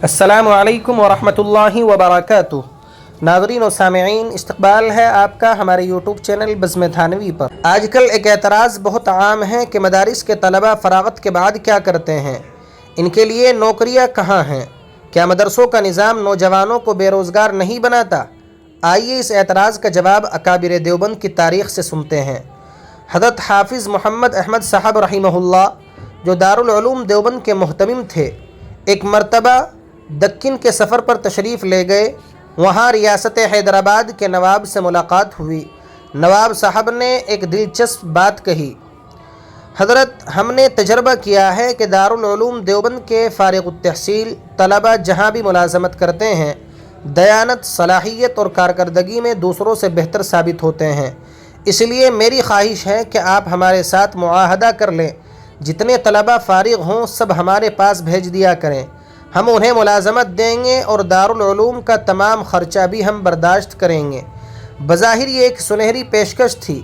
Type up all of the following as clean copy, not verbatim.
السلام علیکم ورحمۃ اللہ وبرکاتہ۔ ناظرین و سامعین، استقبال ہے آپ کا ہمارے یوٹیوب چینل بزم تھانوی پر۔ آج کل ایک اعتراض بہت عام ہے کہ مدارس کے طلبہ فراغت کے بعد کیا کرتے ہیں، ان کے لیے نوکریاں کہاں ہیں؟ کیا مدرسوں کا نظام نوجوانوں کو بے روزگار نہیں بناتا؟ آئیے اس اعتراض کا جواب اکابر دیوبند کی تاریخ سے سنتے ہیں۔ حضرت حافظ محمد احمد صاحب رحمہ اللہ، جو دارالعلوم دیوبند کے محتمم تھے، ایک مرتبہ دکن کے سفر پر تشریف لے گئے۔ وہاں ریاست حیدرآباد کے نواب سے ملاقات ہوئی۔ نواب صاحب نے ایک دلچسپ بات کہی: حضرت، ہم نے تجربہ کیا ہے کہ دارالعلوم دیوبند کے فارغ التحصیل طلبہ جہاں بھی ملازمت کرتے ہیں، دیانت، صلاحیت اور کارکردگی میں دوسروں سے بہتر ثابت ہوتے ہیں۔ اس لیے میری خواہش ہے کہ آپ ہمارے ساتھ معاہدہ کر لیں، جتنے طلبہ فارغ ہوں سب ہمارے پاس بھیج دیا کریں، ہم انہیں ملازمت دیں گے اور دارالعلوم کا تمام خرچہ بھی ہم برداشت کریں گے۔ بظاہر یہ ایک سنہری پیشکش تھی،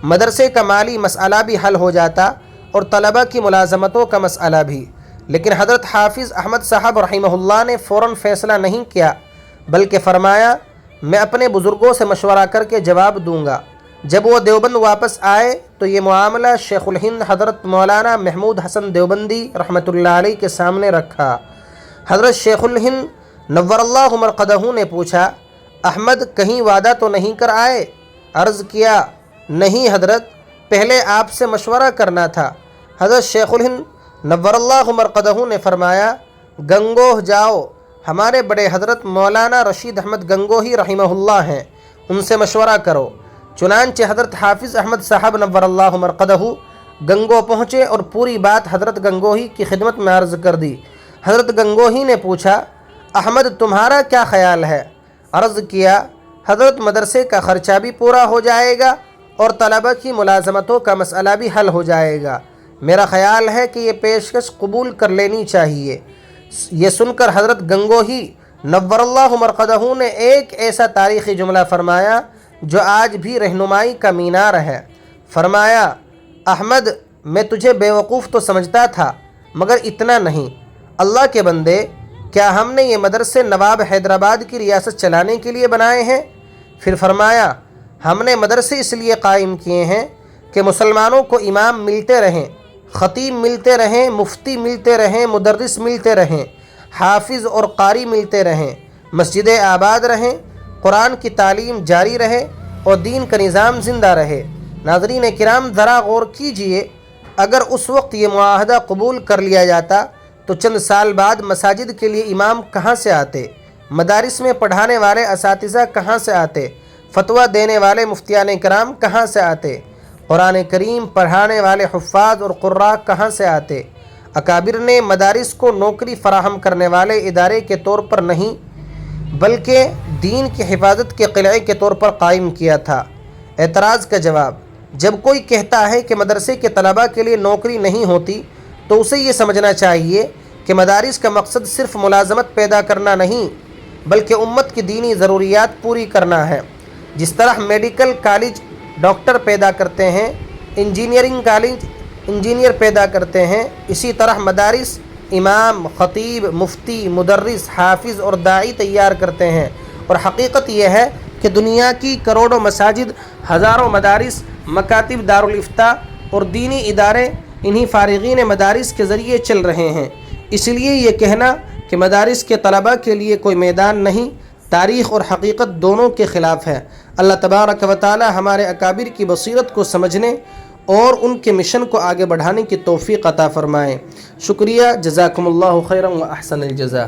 مدرسے کا مالی مسئلہ بھی حل ہو جاتا اور طلبہ کی ملازمتوں کا مسئلہ بھی۔ لیکن حضرت حافظ احمد صاحب رحمہ اللہ نے فوراً فیصلہ نہیں کیا، بلکہ فرمایا، میں اپنے بزرگوں سے مشورہ کر کے جواب دوں گا۔ جب وہ دیوبند واپس آئے تو یہ معاملہ شیخ الہند حضرت مولانا محمود حسن دیوبندی رحمۃ اللہ علیہ کے سامنے رکھا۔ حضرت شیخ الہند نور اللہ مرقدہ نے پوچھا، احمد کہیں وعدہ تو نہیں کر آئے؟ عرض کیا، نہیں حضرت، پہلے آپ سے مشورہ کرنا تھا۔ حضرت شیخ الہند نور اللہ مرقدہ نے فرمایا، گنگوہ جاؤ، ہمارے بڑے حضرت مولانا رشید احمد گنگوہی رحمہ اللہ ہیں، ان سے مشورہ کرو۔ چنانچہ حضرت حافظ احمد صاحب نور اللہ مرقدہ گنگو پہنچے اور پوری بات حضرت گنگوہی کی خدمت میں عرض کر دی۔ حضرت گنگوہی نے پوچھا، احمد تمہارا کیا خیال ہے؟ عرض کیا، حضرت مدرسے کا خرچہ بھی پورا ہو جائے گا اور طلبہ کی ملازمتوں کا مسئلہ بھی حل ہو جائے گا۔ میرا خیال ہے کہ یہ پیشکش قبول کر لینی چاہیے۔ یہ سن کر حضرت گنگوہی نور اللہ مرقدہ نے ایک ایسا تاریخی جملہ فرمایا جو آج بھی رہنمائی کا مینار ہے۔ فرمایا، احمد، میں تجھے بیوقوف تو سمجھتا تھا مگر اتنا نہیں۔ اللہ کے بندے، کیا ہم نے یہ مدرسے نواب حیدرآباد کی ریاست چلانے کے لیے بنائے ہیں؟ پھر فرمایا، ہم نے مدرسے اس لیے قائم کیے ہیں کہ مسلمانوں کو امام ملتے رہیں، خطیب ملتے رہیں، مفتی ملتے رہیں، مدرس ملتے رہیں، حافظ اور قاری ملتے رہیں، مسجدیں آباد رہیں، قرآن کی تعلیم جاری رہے اور دین کا نظام زندہ رہے۔ ناظرین کرام، ذرا غور کیجئے، اگر اس وقت یہ معاہدہ قبول کر لیا جاتا تو چند سال بعد مساجد کے لیے امام کہاں سے آتے؟ مدارس میں پڑھانے والے اساتذہ کہاں سے آتے؟ فتویٰ دینے والے مفتیان کرام کہاں سے آتے؟ قرآن کریم پڑھانے والے حفاظ اور قراء کہاں سے آتے؟ اکابر نے مدارس کو نوکری فراہم کرنے والے ادارے کے طور پر نہیں بلکہ دین کی حفاظت کے قلعے کے طور پر قائم کیا تھا۔ اعتراض کا جواب: جب کوئی کہتا ہے کہ مدرسے کے طلباء کے لیے نوکری نہیں ہوتی تو اسے یہ سمجھنا چاہیے کہ مدارس کا مقصد صرف ملازمت پیدا کرنا نہیں بلکہ امت کی دینی ضروریات پوری کرنا ہے۔ جس طرح میڈیکل کالج ڈاکٹر پیدا کرتے ہیں، انجینئرنگ کالج انجینئر پیدا کرتے ہیں، اسی طرح مدارس امام، خطیب، مفتی، مدرس، حافظ اور داعی تیار کرتے ہیں۔ اور حقیقت یہ ہے کہ دنیا کی کروڑوں مساجد، ہزاروں مدارس، مکاتب، دارالافتاء اور دینی ادارے انہی فارغین مدارس کے ذریعے چل رہے ہیں۔ اس لیے یہ کہنا کہ مدارس کے طلباء کے لیے کوئی میدان نہیں، تاریخ اور حقیقت دونوں کے خلاف ہے۔ اللہ تبارک و تعالی ہمارے اکابر کی بصیرت کو سمجھنے اور ان کے مشن کو آگے بڑھانے کی توفیق عطا فرمائے۔ شکریہ، جزاکم اللہ خیرا و احسن الجزاء۔